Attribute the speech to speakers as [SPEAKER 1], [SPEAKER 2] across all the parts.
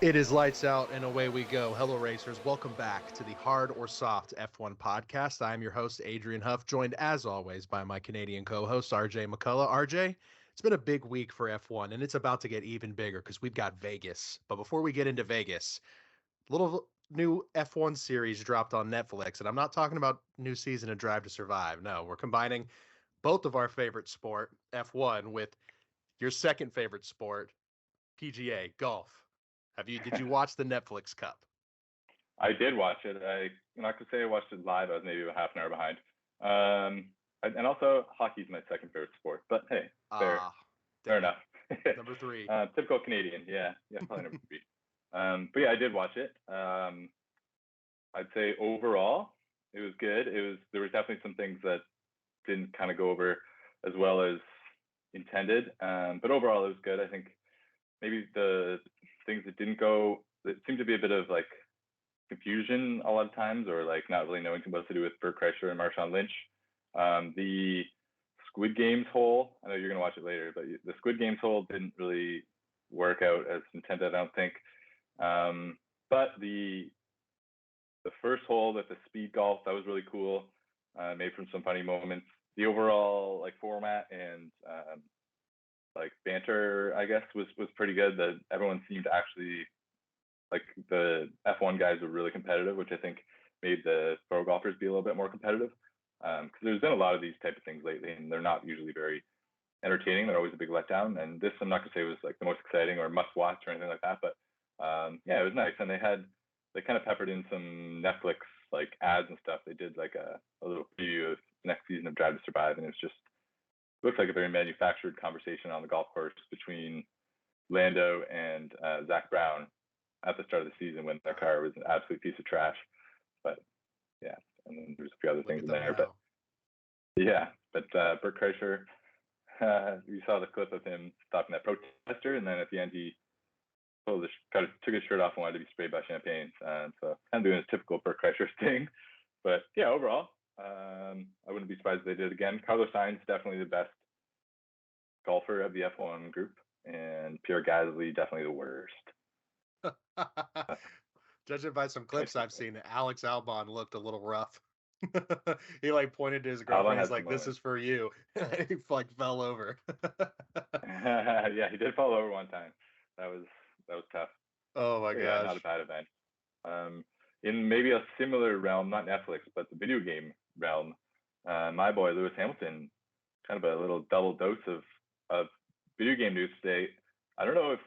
[SPEAKER 1] It is lights out and away we go. Hello, racers. Welcome back to the Hard or Soft F1 podcast. I am your host, Adrian Huff, joined as always by my Canadian co host, RJ McCullough. RJ, it's been a big week for F1, and it's about to get even bigger because we've got Vegas. But before we get into Vegas, a little new F1 series dropped on Netflix, and I'm not talking about new season of Drive to Survive. No, we're combining both of our favorite sport, F1, with your second favorite sport, PGA, golf. Did you watch the Netflix Cup?
[SPEAKER 2] I did watch it. I'm not gonna say I watched it live. I was maybe about half an hour behind. And also hockey's my second favorite sport. But hey, fair enough.
[SPEAKER 1] Number three.
[SPEAKER 2] Typical Canadian. Yeah, probably number three. But yeah, I did watch it. I'd say overall it was good. There was definitely some things that didn't kind of go over as well as intended. But overall it was good. I think maybe the things that didn't go, it seemed to be a bit of like confusion a lot of times, or like not really knowing what to do with Bert Kreischer and Marshawn Lynch. The Squid Games hole, I know you're going to watch it later, but the Squid Games hole didn't really work out as intended, I don't think. But the first hole with the speed golf, that was really cool. Made from some funny moments. The overall like format and like banter, I guess, was pretty good. That everyone seemed to actually, like, the F1 guys were really competitive, which I think made the pro golfers be a little bit more competitive. Because there's been a lot of these type of things lately, and they're not usually very entertaining. They're always a big letdown. And this, I'm not gonna say was like the most exciting or must watch or anything like that, but yeah, it was nice. And they kind of peppered in some Netflix like ads and stuff. They did like a little preview of next season of Drive to Survive, and it's just looks like a very manufactured conversation on the golf course between Lando and Zach Brown at the start of the season when their car was an absolute piece of trash. But yeah, and then there's a few other things in there. But yeah, but Bert Kreischer, you saw the clip of him stopping that protester, and then at the end he took his shirt off and wanted to be sprayed by champagne. So kind of doing his typical Bert Kreischer thing. But yeah, overall, I wouldn't be surprised if they did it again. Carlos Sainz definitely the best golfer of the F1 group, and Pierre Gasly definitely the worst.
[SPEAKER 1] Judging by some clips I've seen, Alex Albon looked a little rough. He like pointed to his girlfriend. He's like, "This is for you." He like fell over.
[SPEAKER 2] Yeah, he did fall over one time. That was tough.
[SPEAKER 1] Oh my gosh! Yeah,
[SPEAKER 2] not a bad event. In maybe a similar realm, not Netflix, but the video game realm, my boy Lewis Hamilton, kind of a little double dose of video game news today. I don't know if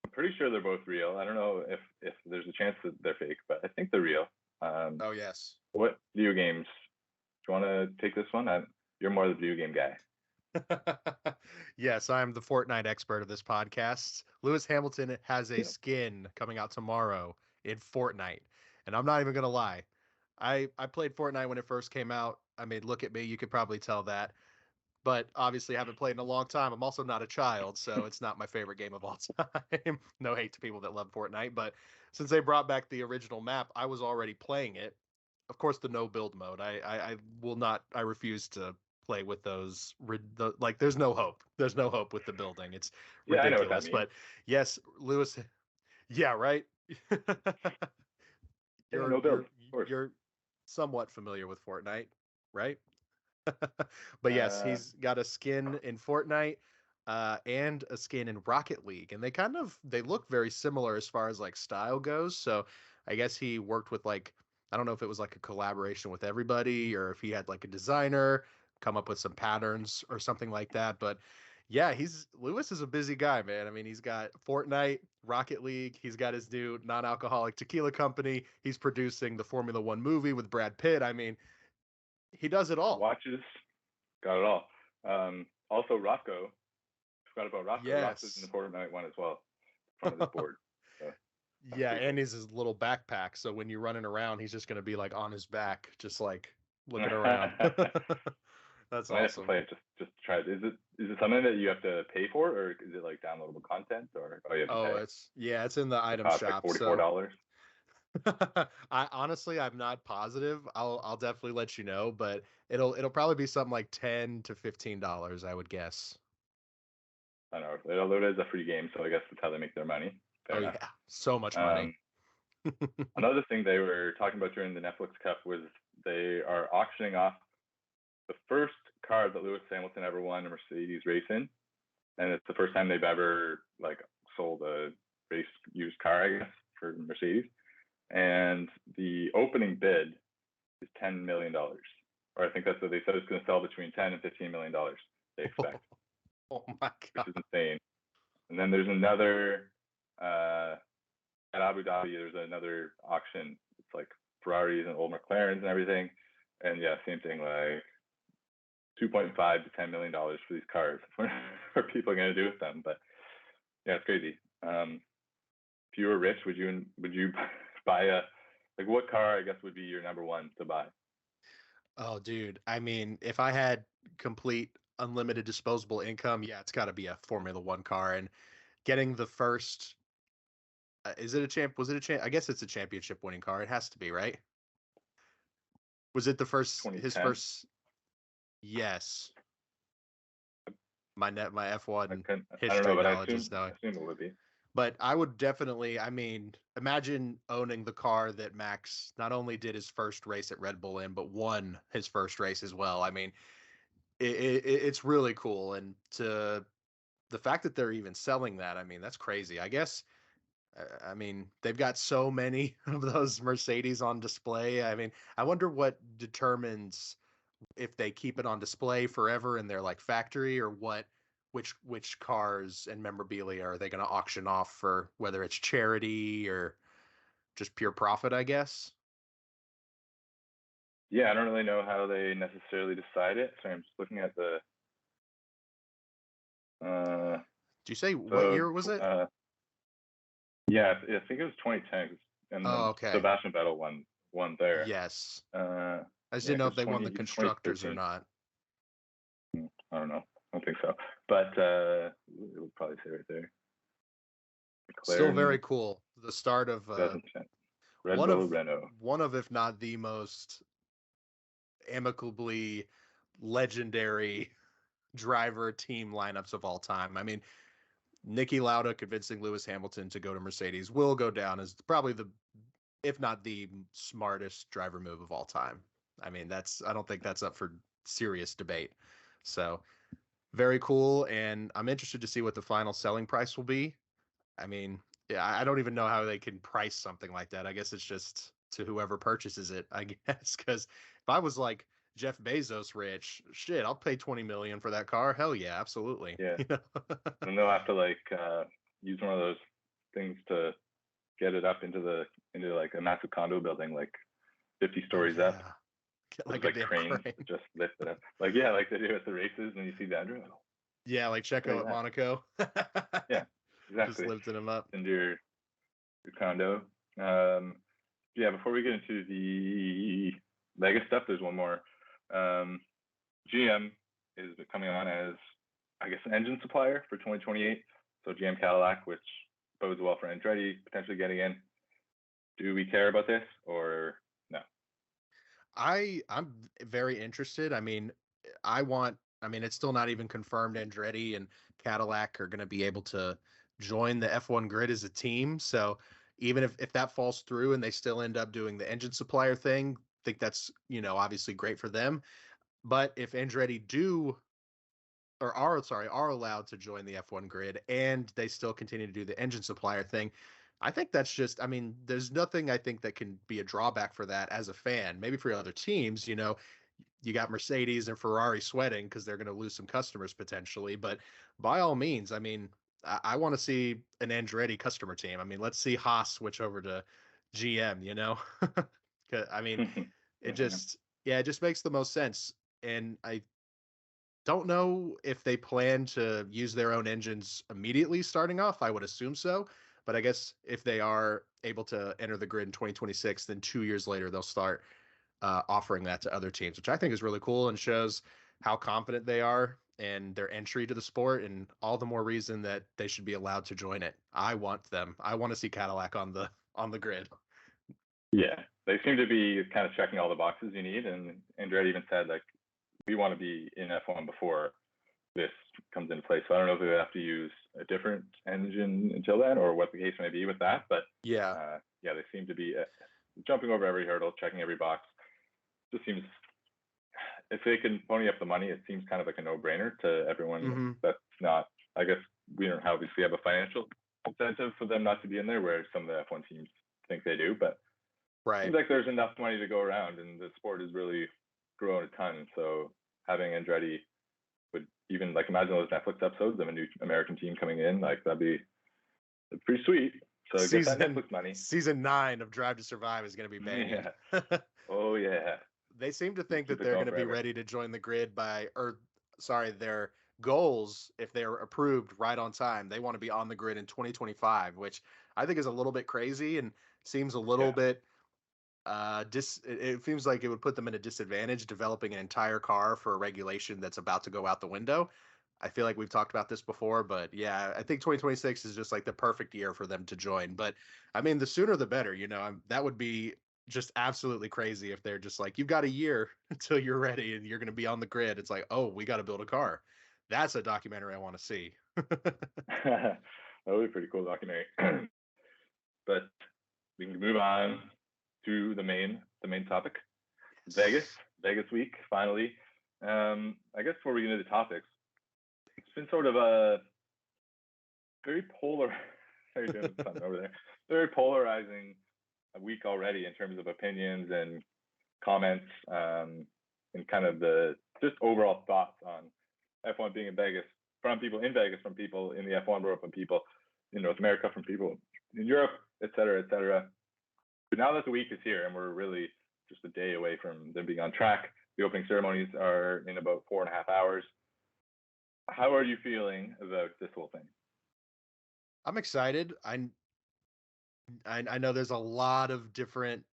[SPEAKER 2] I'm pretty sure they're both real. I don't know if there's a chance that they're fake, but I think they're real.
[SPEAKER 1] Oh yes.
[SPEAKER 2] What video games? Do you want to take this one? You're more the video game guy.
[SPEAKER 1] Yes, I'm the Fortnite expert of this podcast. Lewis Hamilton has a skin coming out tomorrow in Fortnite. And I'm not even going to lie. I played Fortnite when it first came out. I mean, look at me. You could probably tell that. But obviously, I haven't played in a long time. I'm also not a child, so it's not my favorite game of all time. No hate to people that love Fortnite. But since they brought back the original map, I was already playing it. Of course, the no build mode. I will not. I refuse to play with those. Like, there's no hope. There's no hope with the building. It's ridiculous.
[SPEAKER 2] I know what that means.
[SPEAKER 1] But yes, Lewis. Yeah, right. You're somewhat familiar with Fortnite, right? But yes, he's got a skin in Fortnite and a skin in Rocket League, and they look very similar as far as like style goes. So I guess he worked with, like, I don't know if it was like a collaboration with everybody or if he had like a designer come up with some patterns or something like that. But yeah, Lewis is a busy guy, man. I mean, he's got Fortnite, Rocket League, he's got his new non-alcoholic tequila company, he's producing the Formula One movie with Brad Pitt. I mean, he does it all.
[SPEAKER 2] Watches, got it all. Also, Rocco. Forgot about Rocco.
[SPEAKER 1] Yes.
[SPEAKER 2] Rocco's in the Fortnite one as well, in front of his board. So,
[SPEAKER 1] yeah, and he's his little backpack. So when you're running around, he's just going to be like on his back, just like looking around. That's awesome.
[SPEAKER 2] I have to play it just to try it. Is it something that you have to pay for, or is it like downloadable content, or you have to pay?
[SPEAKER 1] It's in the item shop.
[SPEAKER 2] Like $44.
[SPEAKER 1] I'm not positive. I'll definitely let you know, but it'll probably be something like $10 to $15, I would guess.
[SPEAKER 2] I don't know. Although it is a free game, so I guess that's how they make their money. Fair enough.
[SPEAKER 1] Yeah, so much money.
[SPEAKER 2] Another thing they were talking about during the Netflix Cup was they are auctioning off the first car that Lewis Hamilton ever won a Mercedes race in, and it's the first time they've ever like sold a race used car, I guess, for Mercedes. And the opening bid is $10 million, or I think that's what they said. It's going to sell between $10 and $15 million. They expect.
[SPEAKER 1] Oh my god,
[SPEAKER 2] which is insane. And then there's another at Abu Dhabi. There's another auction. It's like Ferraris and old McLarens and everything. And yeah, same thing, like $2.5 to $10 million for these cars. What are people going to do with them? But yeah, it's crazy. If you were rich, would you buy like what car, I guess, would be your number one to buy?
[SPEAKER 1] oh dude, I mean, if I had complete unlimited disposable income, yeah, it's got to be a Formula One car. And getting the first, is it a champ? Was it a champ? I guess it's a championship winning car. It has to be, right? Was it the first? His
[SPEAKER 2] 2010.
[SPEAKER 1] first? Yes. My F1
[SPEAKER 2] I don't know,
[SPEAKER 1] history
[SPEAKER 2] but I
[SPEAKER 1] knowledge is
[SPEAKER 2] assume
[SPEAKER 1] no.
[SPEAKER 2] it would be.
[SPEAKER 1] But I would definitely, I mean, imagine owning the car that Max not only did his first race at Red Bull in, but won his first race as well. I mean, it's really cool. And to the fact that they're even selling that, I mean, that's crazy. I guess, I mean, they've got so many of those Mercedes on display. I mean, I wonder what determines if they keep it on display forever in their like factory, or what, which cars and memorabilia are they going to auction off for, whether it's charity or just pure profit, I guess.
[SPEAKER 2] Yeah, I don't really know how they necessarily decide it. So I'm just looking at the.
[SPEAKER 1] Do you say what
[SPEAKER 2] So
[SPEAKER 1] year was it?
[SPEAKER 2] yeah, I think it was 2010, and
[SPEAKER 1] Oh,
[SPEAKER 2] then
[SPEAKER 1] okay.
[SPEAKER 2] Sebastian Vettel won there.
[SPEAKER 1] Yes.
[SPEAKER 2] I
[SPEAKER 1] just didn't know if they won the constructors or not.
[SPEAKER 2] I don't know. I don't think so. But it would probably say right there.
[SPEAKER 1] McLaren, still very cool. The start of
[SPEAKER 2] Red Bull Renault.
[SPEAKER 1] One of, if not the most amicably legendary driver team lineups of all time. I mean, Niki Lauda convincing Lewis Hamilton to go to Mercedes will go down as probably the, if not the smartest driver move of all time. I mean, I don't think that's up for serious debate. So very cool. And I'm interested to see what the final selling price will be. I mean, yeah, I don't even know how they can price something like that. I guess it's just to whoever purchases it, I guess. Because if I was like Jeff Bezos rich, shit, I'll pay 20 million for that car. Hell yeah, absolutely.
[SPEAKER 2] Yeah. And they'll have to like use one of those things to get it up into like a massive condo building, like 50 stories up.
[SPEAKER 1] Get like
[SPEAKER 2] a crane. Just lift it up. Like, yeah, like they do at the races when you see Andrew.
[SPEAKER 1] Yeah, like Checo at Monaco.
[SPEAKER 2] Yeah, exactly.
[SPEAKER 1] Just lifting him up
[SPEAKER 2] into your condo. Yeah, before we get into the Lega stuff, there's one more. GM is coming on as, I guess, an engine supplier for 2028. So GM Cadillac, which bodes well for Andretti potentially getting in. Do we care about this or no?
[SPEAKER 1] I'm very interested. I mean, it's still not even confirmed Andretti and Cadillac are going to be able to join the F1 grid as a team. So even if that falls through and they still end up doing the engine supplier thing, I think that's, obviously great for them. But if Andretti are allowed to join the F1 grid and they still continue to do the engine supplier thing, I think that's just, I mean, there's nothing I think that can be a drawback for that as a fan. Maybe for other teams, you got Mercedes and Ferrari sweating because they're going to lose some customers potentially. But by all means, I mean, I want to see an Andretti customer team. I mean, let's see Haas switch over to GM, I mean, it just makes the most sense. And I don't know if they plan to use their own engines immediately starting off. I would assume so. But I guess if they are able to enter the grid in 2026, then 2 years later, they'll start offering that to other teams, which I think is really cool and shows how confident they are in their entry to the sport, and all the more reason that they should be allowed to join it. I want to see Cadillac on the grid.
[SPEAKER 2] Yeah, they seem to be kind of checking all the boxes you need, and Andretti even said, like, we want to be in F1 before this comes into place. So I don't know if they have to use a different engine until then, or what the case may be with that. But
[SPEAKER 1] Yeah.
[SPEAKER 2] yeah, they seem to be jumping over every hurdle, checking every box. Just seems, if they can pony up the money, it seems kind of like a no-brainer to everyone. That's not, I guess we don't obviously have a financial incentive for them not to be in there, where some of the F1 teams think they do, but
[SPEAKER 1] right.
[SPEAKER 2] Seems like there's enough money to go around, and the sport has really grown a ton. So having Andretti would, even like, imagine those Netflix episodes of a new American team coming in, like that'd be pretty sweet. So get that Netflix money.
[SPEAKER 1] Season 9 of Drive to Survive is going to be banging.
[SPEAKER 2] Yeah. Oh yeah.
[SPEAKER 1] They seem to think that they're going to be ready to join the grid their goals, if they're approved right on time, they want to be on the grid in 2025, which I think is a little bit crazy and seems a little bit it seems like it would put them in a disadvantage developing an entire car for a regulation that's about to go out the window. I feel like we've talked about this before, but yeah, I think 2026 is just like the perfect year for them to join. But I mean, the sooner the better, that would be just absolutely crazy if they're just like, you've got a year until you're ready and you're going to be on the grid. It's like, oh, we got to build a car. That's a documentary I want to see.
[SPEAKER 2] That would be a pretty cool documentary. But we can move on to the main topic. Vegas week, finally. I guess before we get into the topics, it's been sort of a very very polarizing week already in terms of opinions and comments, and kind of the just overall thoughts on F1 being in Vegas, from people in Vegas, from people in the F1 world, from people in North America, from people in Europe, et cetera, et cetera. But now that the week is here and we're really just a day away from them being on track, the opening ceremonies are in about 4.5 hours. How are you feeling about this whole thing?
[SPEAKER 1] I'm excited. I know there's a lot of different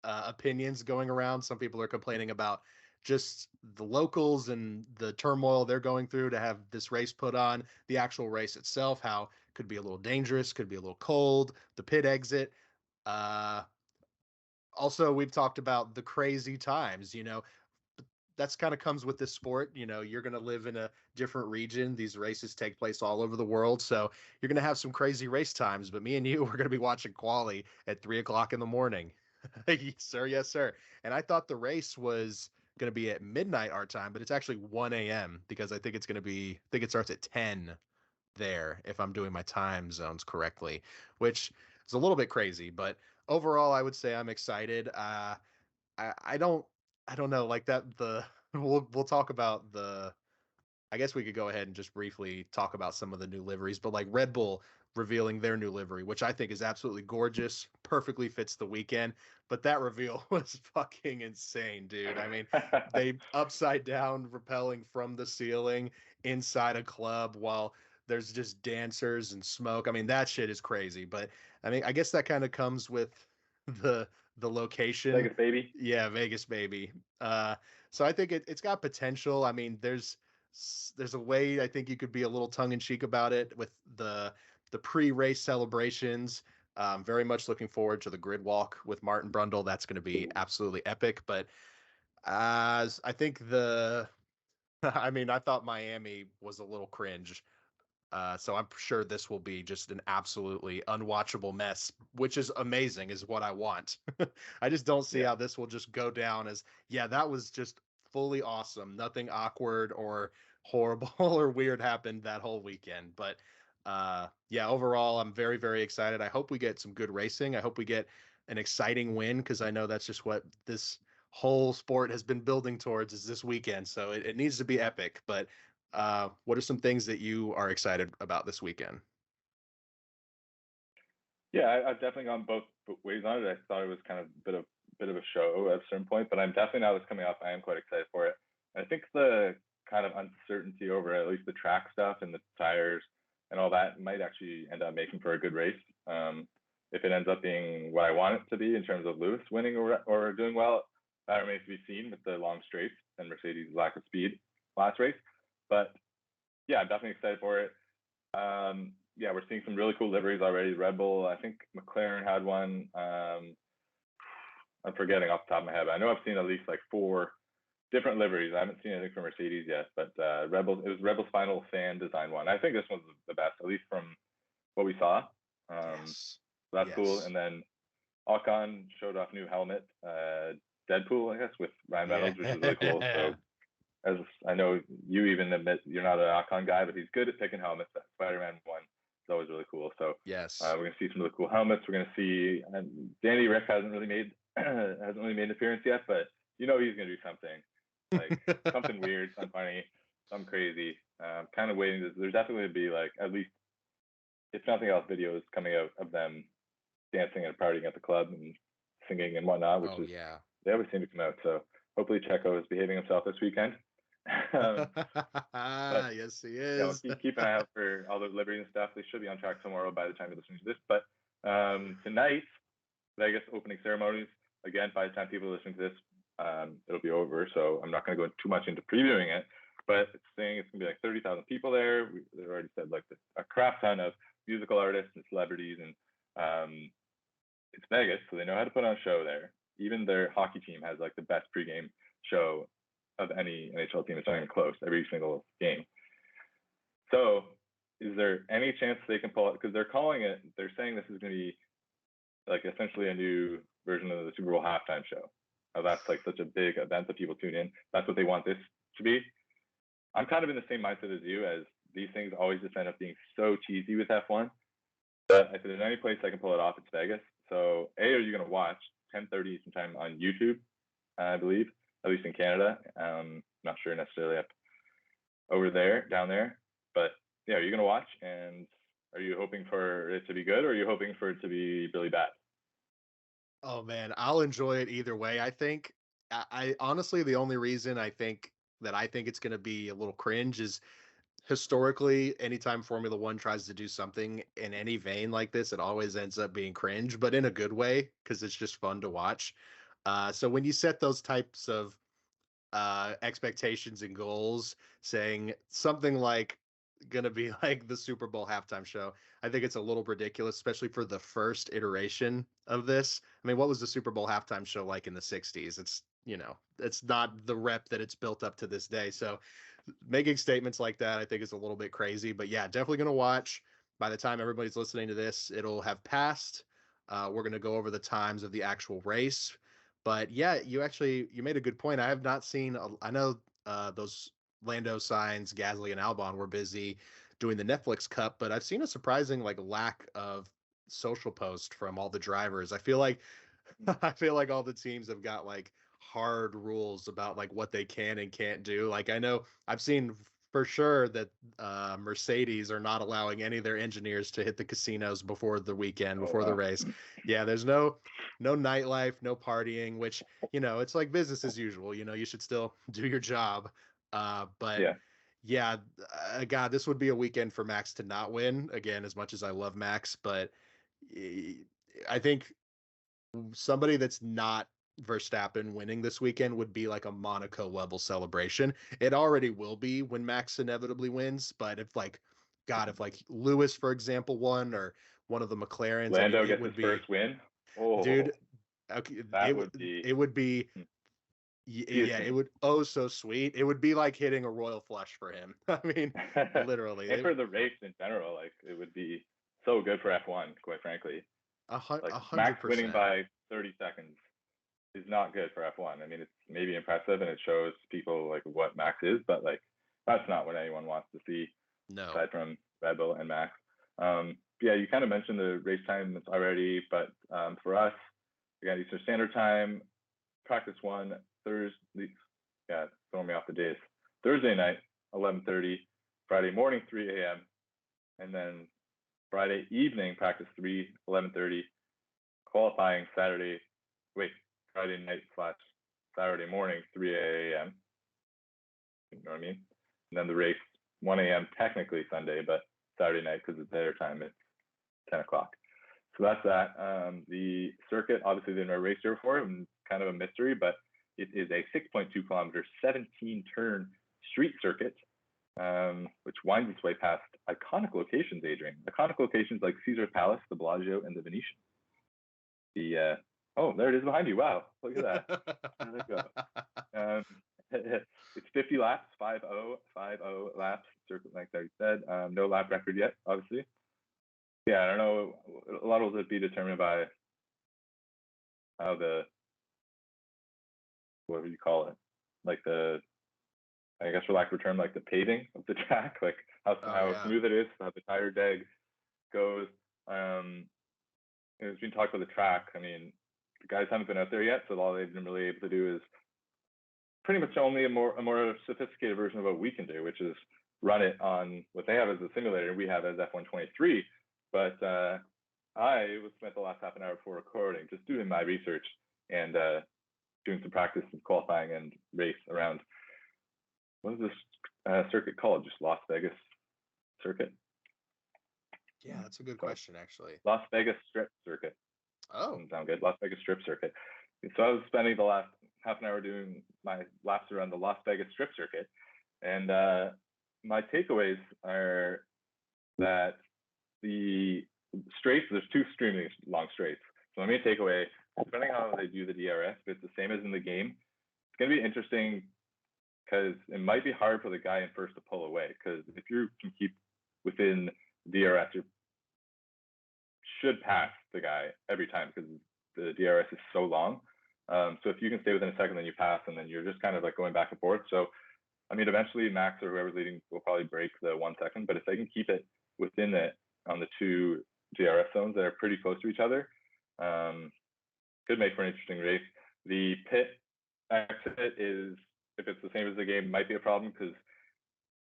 [SPEAKER 1] opinions going around. Some people are complaining about just the locals and the turmoil they're going through to have this race put on, the actual race itself, how it could be a little dangerous, could be a little cold, the pit exit. Also, we've talked about the crazy times, that's kind of comes with this sport. You're going to live in a different region. These races take place all over the world. So you're going to have some crazy race times, but me and you, we're going to be watching quali at 3 o'clock in the morning. Yes, sir. Yes, sir. And I thought the race was going to be at midnight our time, but it's actually 1 a.m. because I think I think it starts at 10 there, if I'm doing my time zones correctly, which is a little bit crazy, but overall, I would say I'm excited. I don't know, like that we'll talk about I guess we could go ahead and just briefly talk about some of the new liveries, but like Red Bull revealing their new livery, which I think is absolutely gorgeous, perfectly fits the weekend. But that reveal was fucking insane, dude. I mean, they upside down rappelling from the ceiling inside a club while there's just dancers and smoke. I mean, that shit is crazy. But I mean, I guess that kind of comes with the location.
[SPEAKER 2] Vegas baby.
[SPEAKER 1] Yeah, Vegas baby. So I think it's got potential. I mean, there's a way I think you could be a little tongue in cheek about it with the pre-race celebrations. Very much looking forward to the grid walk with Martin Brundle. That's going to be absolutely epic. But as I think I mean, I thought Miami was a little cringe. So I'm sure this will be just an absolutely unwatchable mess, which is amazing, is what I want. I just don't see how this will just go down as, yeah, that was just fully awesome. Nothing awkward or horrible or weird happened that whole weekend. But yeah, overall, I'm very, very excited. I hope we get some good racing. I hope we get an exciting win, because I know that's just what this whole sport has been building towards, is this weekend. So it needs to be epic. But what are some things that you are excited about this weekend?
[SPEAKER 2] Yeah, I've definitely gone both ways on it. I thought it was kind of a bit of a show at a certain point, but I'm definitely, now it's coming up, I am quite excited for it. I think the kind of uncertainty over at least the track stuff and the tires and all that might actually end up making for a good race. If it ends up being what I want it to be in terms of Lewis winning or doing well, that remains to be seen with the long straights and Mercedes' lack of speed last race. But yeah, I'm definitely excited for it. Yeah, we're seeing some really cool liveries already. Red Bull, I think McLaren had one. I'm forgetting off the top of my head, but I know I've seen at least like 4 different liveries. I haven't seen anything from Mercedes yet, but Rebels. It was Rebels final fan design one. I think this one's the best, at least from what we saw.
[SPEAKER 1] Yes.
[SPEAKER 2] So that's cool. And then Ocon showed off new helmet, Deadpool, I guess, with Ryan Reynolds, which is really cool. So as I know you even admit you're not an Ocon guy, but he's good at picking helmets. That Spider-Man one is always really cool. So
[SPEAKER 1] yes,
[SPEAKER 2] we're gonna see some really cool helmets. We're gonna see Danny Rick hasn't really made an appearance yet, but you know he's gonna do something like something weird, something funny, something crazy. Kind of waiting. There's definitely be like at least, if nothing else, videos coming out of them dancing and partying at the club and singing and whatnot, which they always seem to come out. So hopefully Checo is behaving himself this weekend.
[SPEAKER 1] But, yes, he is.
[SPEAKER 2] Keep an eye out for all the liveries and stuff. They should be on track tomorrow by the time you're listening to this. But tonight, Vegas opening ceremonies. Again, by the time people are listening to this, it'll be over. So I'm not going to go too much into previewing it. But it's saying it's going to be like 30,000 people there. They've already said like a crap ton of musical artists and celebrities, and it's Vegas, so they know how to put on a show there. Even their hockey team has like the best pregame show of any NHL team. It's not even close every single game. So is there any chance they can pull it? Because they're saying this is going to be like essentially a new version of the Super Bowl halftime show. That's like such a big event that people tune in. That's what they want this to be. I'm kind of in the same mindset as you, as these things always just end up being so cheesy with F1. But if there's any place I can pull it off, it's Vegas. So are you going to watch 10:30 Eastern time on YouTube, I believe, at least in Canada. Not sure necessarily up down there. But yeah, are you going to watch? And are you hoping for it to be good, or are you hoping for it to be really bad?
[SPEAKER 1] Oh man, I'll enjoy it either way. I think I honestly, the only reason I think it's going to be a little cringe is historically, anytime Formula One tries to do something in any vein like this, it always ends up being cringe, but in a good way, because it's just fun to watch. So when you set those types of expectations and goals, saying something like gonna be like the Super Bowl halftime show, I think it's a little ridiculous, especially for the first iteration of this. I mean, what was the Super Bowl halftime show like in the 60s? It's, it's not the rep that it's built up to this day. So making statements like that, I think, is a little bit crazy. But yeah, definitely gonna watch. By the time everybody's listening to this, it'll have passed. We're gonna go over the times of the actual race. But yeah, you made a good point. I have not seen. I know those Lando signs, Gasly and Albon were busy doing the Netflix Cup, but I've seen a surprising lack of social post from all the drivers. I feel like all the teams have got hard rules about what they can and can't do. Like I know I've seen for sure that Mercedes are not allowing any of their engineers to hit the casinos before the weekend, before the race. Yeah, there's no nightlife, no partying, which, it's like business as usual. You should still do your job. But yeah, God, this would be a weekend for Max to not win again, as much as I love Max. But I think somebody that's not Verstappen winning this weekend would be like a Monaco level celebration. It already will be when Max inevitably wins, but if if Lewis, for example, won, or one of the McLarens,
[SPEAKER 2] Lando gets his first win. Oh,
[SPEAKER 1] dude, okay, it would be yeah, it would so sweet. It would be like hitting a royal flush for him. I mean, literally.
[SPEAKER 2] And for the race in general, it would be so good for F1, quite frankly.
[SPEAKER 1] 100%.
[SPEAKER 2] Max winning by 30 seconds is not good for F1. I mean, it's maybe impressive and it shows people what Max is, but that's not what anyone wants to see.
[SPEAKER 1] No.
[SPEAKER 2] Aside from Red Bull and Max. Yeah, you kind of mentioned the race time already, but for us, again, Eastern Standard Time, practice one, Thursday. Yeah, throwing me off the days. Thursday night, 11:30. Friday morning, 3 a.m. And then Friday evening, practice 3, 11:30. Qualifying Friday night / Saturday morning, 3 a.m. You know what I mean? And then the race, 1 a.m. technically Sunday, but Saturday night, because it's their time, it's 10 o'clock. So that's that. The circuit, obviously, they've never raced here before, and kind of a mystery, but it is a 6.2 kilometer, 17 turn street circuit, which winds its way past iconic locations, Adrian. Iconic locations like Caesar's Palace, the Bellagio, and the Venetian. Oh, there it is behind you. Wow, look at that. There you go. It's 50 laps, 5-0 laps, circuit length, like I said. No lap record yet, obviously. Yeah, I don't know. A lot of it be determined by how what would you call it? Like I guess for lack of a term, like the paving of the track, like how smooth it is, how the tire drag goes. It's been talked about the track. I mean, the guys haven't been out there yet, so all they've been really able to do is pretty much only a more sophisticated version of what we can do, which is run it on what they have as a simulator, we have as F123. But I spent the last half an hour before recording just doing my research and doing some practice and qualifying and race around. What is this circuit called? Just Las Vegas circuit?
[SPEAKER 1] Yeah, that's a good question, actually.
[SPEAKER 2] Las Vegas Strip Circuit.
[SPEAKER 1] Oh.
[SPEAKER 2] Doesn't sound good. Las Vegas Strip Circuit. So I was spending the last half an hour doing my laps around the Las Vegas Strip Circuit. And my takeaways are that the straights, there's two extremely long straights. So my main takeaway, depending on how they do the DRS, if it's the same as in the game, it's going to be interesting because it might be hard for the guy in first to pull away. Because if you can keep within DRS, you should pass the guy every time because the DRS is so long. So if you can stay within a second, then you pass, and then you're just kind of like going back and forth. So, I mean, eventually Max or whoever's leading will probably break the 1 second, but if they can keep it within it on the two DRS zones that are pretty close to each other, could make for an interesting race. The pit exit is, if it's the same as the game, might be a problem because,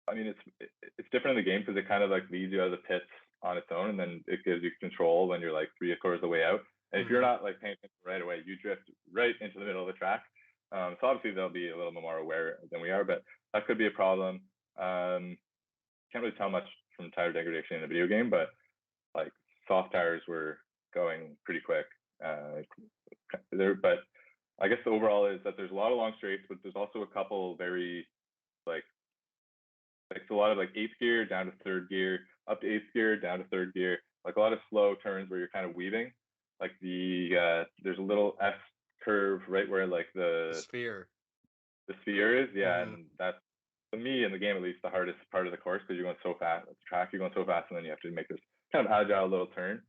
[SPEAKER 2] I mean, it's different in the game because it kind of like leads you out of the pits on its own, and then it gives you control when you're like 3/4 of the way out. And if you're not like paying attention right away, you drift right into the middle of the track. So obviously they'll be a little bit more aware than we are, but that could be a problem. Can't really tell much from tire degradation in a video game, but like soft tires were going pretty quick there. But I guess the overall is that there's a lot of long straights, but there's also a couple very like it's a lot of like 8th gear down to 3rd gear, up to 8th gear, down to 3rd gear, like a lot of slow turns where you're kind of weaving. Like there's a little S curve right where like the sphere is, and that's, for me in the game at least, the hardest part of the course because you're going so fast at the track, you're going so fast, and then you have to make this kind of agile little turn.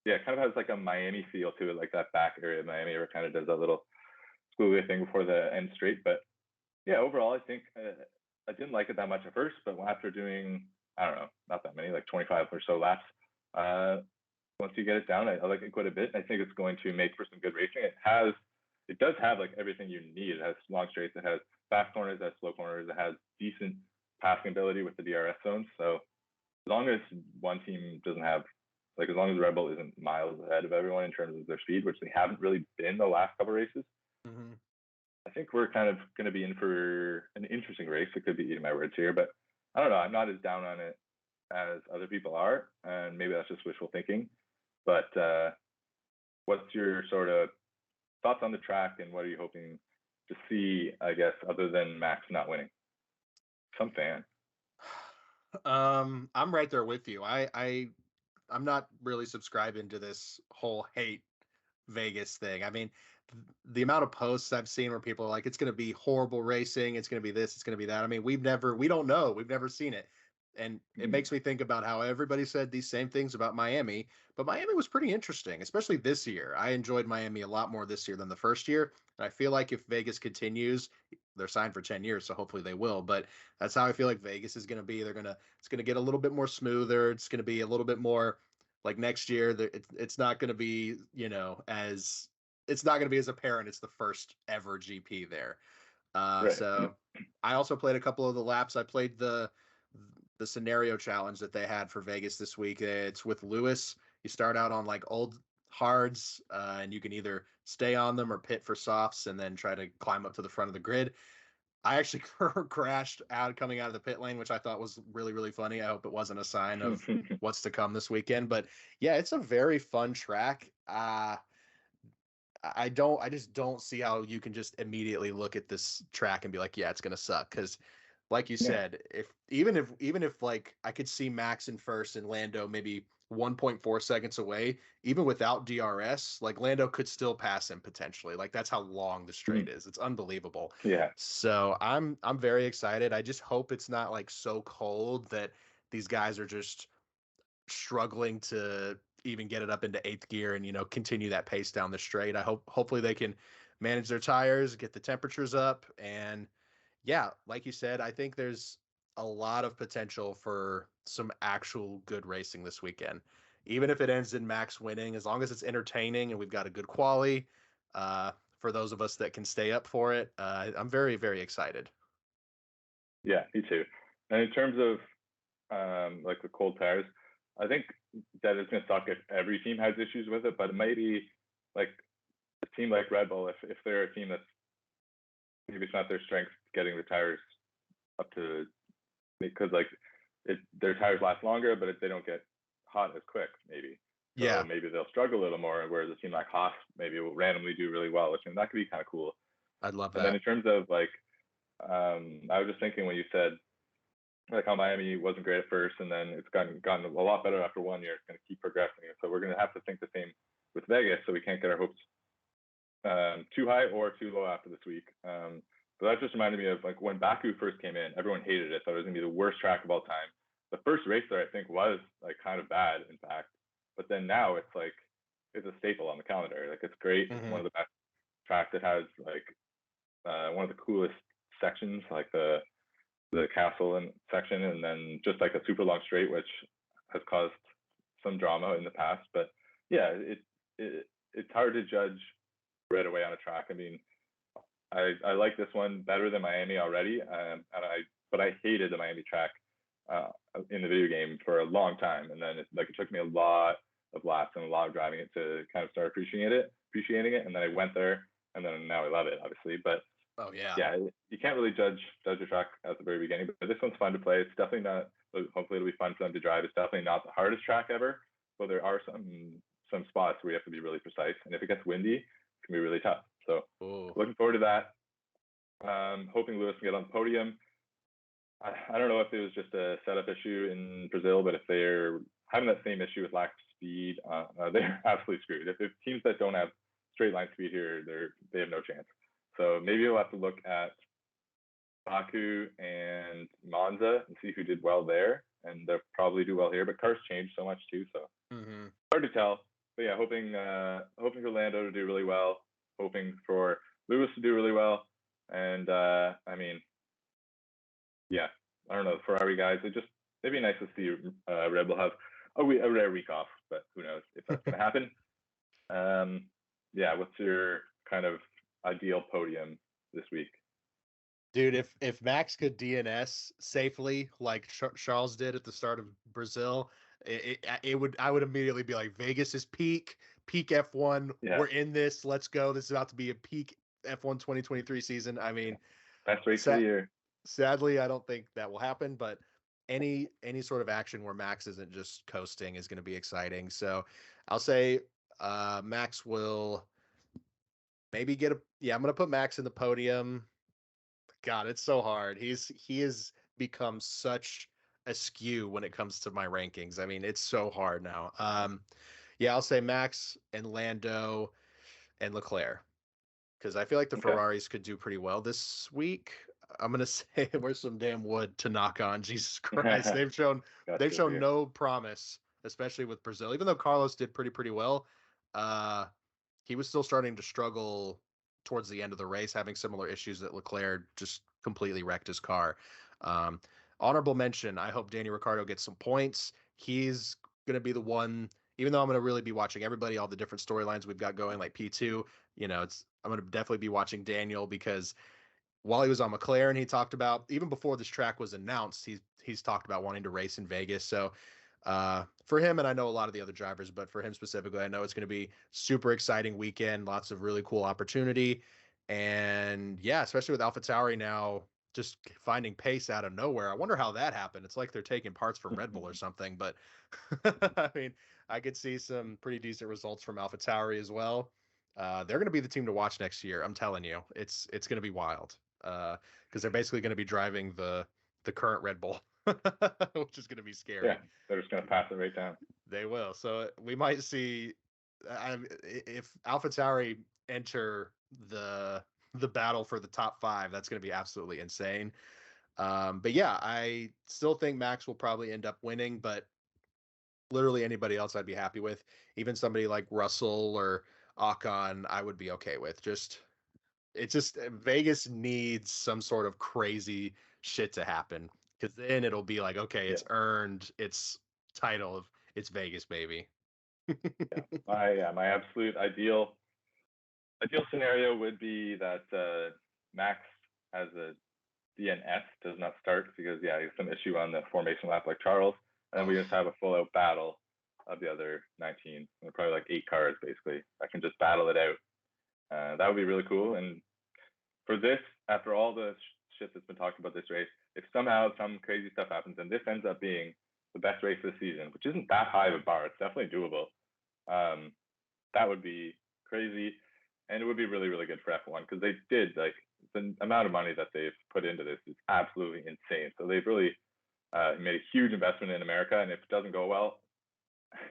[SPEAKER 2] It kind of has like a Miami feel to it, like that back area of Miami where it kind of does that little squiggly thing before the end straight. But yeah, overall I think I didn't like it that much at first, but after doing, I don't know, not that many, like 25 or so laps, once you get it down, I like it quite a bit. I think it's going to make for some good racing. It does have like everything you need. It has long straights, it has fast corners, it has slow corners, it has decent passing ability with the DRS zones. So as long as one team doesn't have, like as long as Red Bull isn't miles ahead of everyone in terms of their speed, which they haven't really been the last couple of races, I think we're kind of going to be in for an interesting race. It could be eating my words here, but I don't know. I'm not as down on it as other people are, and maybe that's just wishful thinking. But what's your sort of thoughts on the track, and what are you hoping to see, I guess, other than Max not winning? Some fan.
[SPEAKER 1] I'm right there with you. I'm not really subscribing to this whole hate Vegas thing. I mean, the amount of posts I've seen where people are like, it's going to be horrible racing, it's going to be this, it's going to be that. I mean, we don't know, we've never seen it. And it makes me think about how everybody said these same things about Miami, but Miami was pretty interesting, especially this year. I enjoyed Miami a lot more this year than the first year. And I feel like if Vegas continues, they're signed for 10 years, so hopefully they will. But that's how I feel like Vegas is going to be. It's going to get a little bit more smoother. It's going to be a little bit more like next year. It's not going to be, it's not going to be as apparent. It's the first ever GP there.
[SPEAKER 2] Right.
[SPEAKER 1] So I also played a couple of the laps. I played the scenario challenge that they had for Vegas this week. It's with Lewis. You start out on like old hards, and you can either stay on them or pit for softs and then try to climb up to the front of the grid. I actually crashed coming out of the pit lane, which I thought was really, really funny. I hope it wasn't a sign of what's to come this weekend. But yeah, it's a very fun track. I just don't see how you can just immediately look at this track and be like, yeah, it's going to suck. Because like you said, if like I could see Max in first and Lando maybe 1.4 seconds away, even without DRS, like Lando could still pass him potentially. Like that's how long the straight is. It's unbelievable.
[SPEAKER 2] Yeah.
[SPEAKER 1] So I'm very excited. I just hope it's not like so cold that these guys are just struggling to even get it up into eighth gear and continue that pace down the straight. Hopefully they can manage their tires, get the temperatures up, and yeah, like you said, I think there's a lot of potential for some actual good racing this weekend. Even if it ends in Max winning, as long as it's entertaining and we've got a good quali, for those of us that can stay up for it, I'm very, very excited.
[SPEAKER 2] Yeah, me too. And in terms of like the cold tires, I think that it's going to suck if every team has issues with it, but it might be like a team like Red Bull, if they're a team that's maybe it's not their strength getting the tires up to, because like their tires last longer, but if they don't get hot as quick, maybe. So
[SPEAKER 1] Yeah,
[SPEAKER 2] maybe they'll struggle a little more, whereas a team like Haas maybe will randomly do really well, which that could be kind of cool.
[SPEAKER 1] I'd love
[SPEAKER 2] And then
[SPEAKER 1] that.
[SPEAKER 2] in terms of like, I was just thinking when you said like how Miami wasn't great at first, and then it's gotten a lot better after 1 year. It's going to keep progressing, so we're going to have to think the same with Vegas, so we can't get our hopes too high or too low after this week. But that just reminded me of like when Baku first came in, everyone hated it. Thought it was going to be the worst track of all time. The first race there, I think, was like kind of bad, in fact. But then now it's like it's a staple on the calendar. Like it's great. It's one of the best tracks. It has like one of the coolest sections, like the castle and section, and then just like a super long straight, which has caused some drama in the past. But yeah, it's hard to judge right away on a track. I mean, I like this one better than Miami already, but I hated the Miami track in the video game for a long time, and then it took me a lot of laps and a lot of driving it to kind of start appreciating it, and then I went there, and then now I love it, obviously. But
[SPEAKER 1] Oh yeah.
[SPEAKER 2] yeah, you can't really judge a track at the very beginning, but this one's fun to play. It's definitely not. Hopefully, it'll be fun for them to drive. It's definitely not the hardest track ever, but there are some spots where you have to be really precise, and if it gets windy, it can be really tough. So, looking forward to that. Hoping Lewis can get on the podium. I don't know if it was just a setup issue in Brazil, but if they're having that same issue with lack of speed, they're absolutely screwed. If teams that don't have straight line speed here, they have no chance. So maybe we'll have to look at Baku and Monza and see who did well there, and they'll probably do well here. But cars change so much too, so hard to tell. But yeah, hoping for Lando to do really well, hoping for Lewis to do really well, and I mean, yeah, I don't know, the Ferrari guys. It'd be nice to see Red Bull have a rare week off, but who knows if that's going to happen. Yeah, what's your kind of ideal podium this week?
[SPEAKER 1] Dude, if Max could DNS safely like Charles did at the start of Brazil, I would immediately be like, Vegas is peak F1.
[SPEAKER 2] Yeah.
[SPEAKER 1] We're in this. Let's go. This is about to be a peak F1 2023 season. I mean,
[SPEAKER 2] best race of the year.
[SPEAKER 1] Sadly, I don't think that will happen, but any sort of action where Max isn't just coasting is going to be exciting. So I'll say Max will maybe get I'm going to put Max in the podium. God, it's so hard. He has become such a skew when it comes to my rankings. I mean, it's so hard now. Yeah, I'll say Max and Lando and Leclerc because I feel like the Ferraris could do pretty well this week. I'm gonna say where's some damn wood to knock on. Jesus Christ, they've shown no promise, especially with Brazil. Even though Carlos did pretty well, he was still starting to struggle towards the end of the race, having similar issues that Leclerc just completely wrecked his car. Honorable mention. I hope Danny Ricciardo gets some points. He's gonna be the one. Even though I'm going to really be watching everybody, all the different storylines we've got going, like P2, I'm going to definitely be watching Daniel because while he was on McLaren, he talked about even before this track was announced, he's talked about wanting to race in Vegas. So for him, and I know a lot of the other drivers, but for him specifically, I know it's going to be super exciting weekend, lots of really cool opportunity, and yeah, especially with AlphaTauri now just finding pace out of nowhere. I wonder how that happened. It's like they're taking parts from Red Bull or something, but I mean, I could see some pretty decent results from AlphaTauri as well. They're going to be the team to watch next year. I'm telling you, it's going to be wild. because they're basically going to be driving the current Red Bull, which is going to be scary.
[SPEAKER 2] Yeah, they're just going to pass it right down.
[SPEAKER 1] They will. So we might see if AlphaTauri enter the battle for the top 5. That's going to be absolutely insane. But yeah, I still think Max will probably end up winning, but literally anybody else I'd be happy with. Even somebody like Russell or Ocon, I would be okay with. It's just Vegas needs some sort of crazy shit to happen, because then it'll be like, okay, it's earned its title of it's Vegas, baby.
[SPEAKER 2] My absolute ideal scenario would be that Max has a DNS, does not start because he has some issue on the formation lap like Charles, and then we just have a full out battle of the other 19. Probably like 8 cars basically that can just battle it out. That would be really cool. And for this, after all the shit that's been talked about this race, if somehow some crazy stuff happens and this ends up being the best race of the season, which isn't that high of a bar, it's definitely doable. That would be crazy, and it would be really, really good for F1 because they did, like, the amount of money that they've put into this is absolutely insane. So they've really made a huge investment in America, and if it doesn't go well,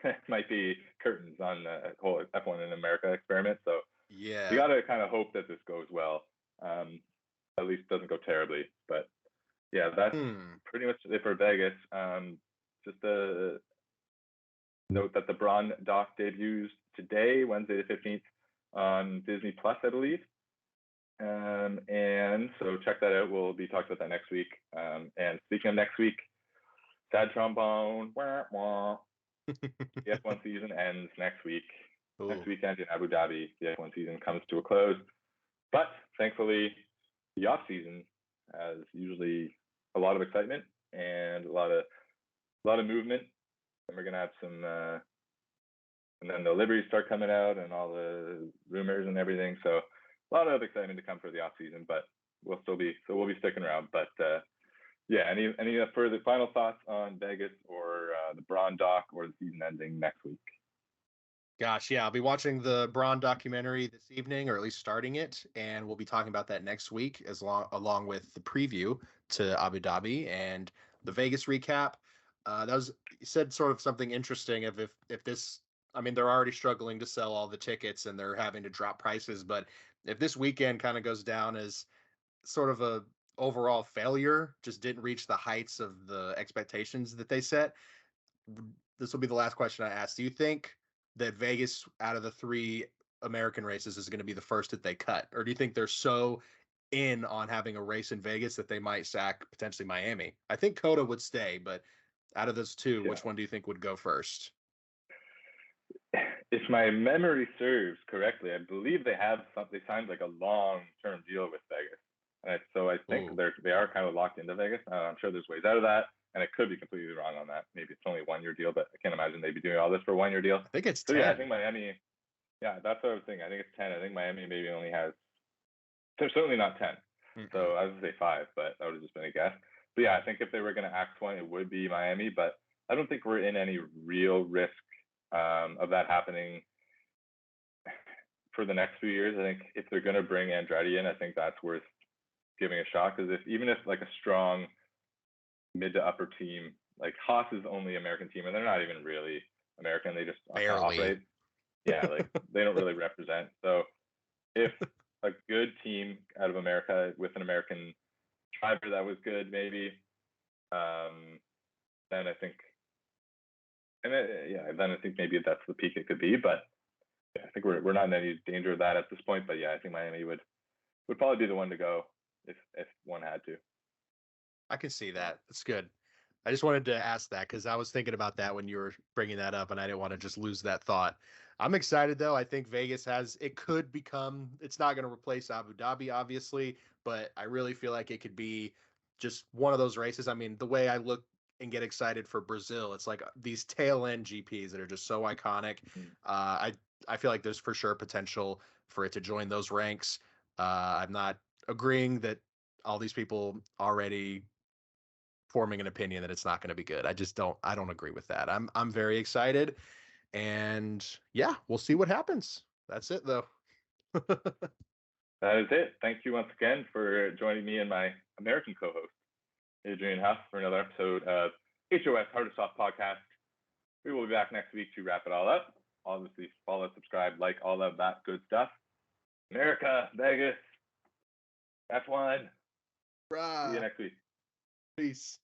[SPEAKER 2] it might be curtains on the whole F1 in America experiment. So
[SPEAKER 1] yeah,
[SPEAKER 2] you got to kind of hope that this goes well. At least doesn't go terribly. But yeah, that's pretty much it for Vegas. Just a note that the Brawn Doc debuts today, Wednesday the 15th, on Disney Plus, I believe. And so check that out. We'll be talking about that next week. And speaking of next week, sad trombone. Wah, wah. The F1 season ends next week. Ooh. Next weekend in Abu Dhabi, the F1 season comes to a close. But thankfully, the off season has usually a lot of excitement and a lot of movement. And we're gonna have some, and then the liveries start coming out and all the rumors and everything. So a lot of excitement to come for the off season. But we'll be sticking around. But yeah, any further final thoughts on Vegas or the Brawn Doc or the season ending next week?
[SPEAKER 1] Gosh, yeah, I'll be watching the Brawn documentary this evening, or at least starting it, and we'll be talking about that next week, along with the preview to Abu Dhabi and the Vegas recap. That was, you said sort of something interesting of if this, I mean, they're already struggling to sell all the tickets and they're having to drop prices, but if this weekend kind of goes down as sort of a overall failure, just didn't reach the heights of the expectations that they set, this will be the last question I ask. Do you think that Vegas, out of the 3 American races, is going to be the first that they cut? Or do you think they're so in on having a race in Vegas that they might sack potentially Miami? I think Coda would stay, but out of those 2, which one do you think would go first?
[SPEAKER 2] If my memory serves correctly, I believe they signed like a long-term deal with Vegas. And so I think they are kind of locked into Vegas. I'm sure there's ways out of that. And I could be completely wrong on that. Maybe it's only a 1-year deal, but I can't imagine they'd be doing all this for a 1-year deal.
[SPEAKER 1] I think it's 10.
[SPEAKER 2] Yeah, I think Miami. Yeah, that's what I was thinking. I think it's 10. I think Miami maybe only has. They're certainly not 10. Mm-hmm. So I was gonna say 5, but that would have just been a guess. But yeah, I think if they were going to act one, it would be Miami. But I don't think we're in any real risk of that happening for the next few years. I think if they're going to bring Andretti in, I think that's worth giving a shot, because even if like a strong mid to upper team, like Haas is the only American team, and they're not even really American. They just operate. Yeah, like they don't really represent. So if a good team out of America with an American driver that was good, maybe, then I think, then I think maybe that's the peak it could be. But yeah, I think we're not in any danger of that at this point. But yeah, I think Miami would probably be the one to go if one had to.
[SPEAKER 1] I can see that. That's good. I just wanted to ask that because I was thinking about that when you were bringing that up, and I didn't want to just lose that thought. I'm excited, though. I think Vegas could become, it's not going to replace Abu Dhabi, obviously, but I really feel like it could be just one of those races. I mean, the way I look and get excited for Brazil, it's like these tail end GPs that are just so iconic. I feel like there's for sure potential for it to join those ranks. I'm not agreeing that all these people already forming an opinion that it's not going to be good. I don't agree with that. I'm very excited, and yeah, we'll see what happens. That's it though.
[SPEAKER 2] That is it. Thank you once again for joining me and my American co-host, Adrian Huff, for another episode of HOS Hard to Soft Podcast. We will be back next week to wrap it all up. Obviously, follow, subscribe, like, all of that good stuff. America, Vegas, F1.
[SPEAKER 1] Bruh.
[SPEAKER 2] See you next week.
[SPEAKER 1] Peace.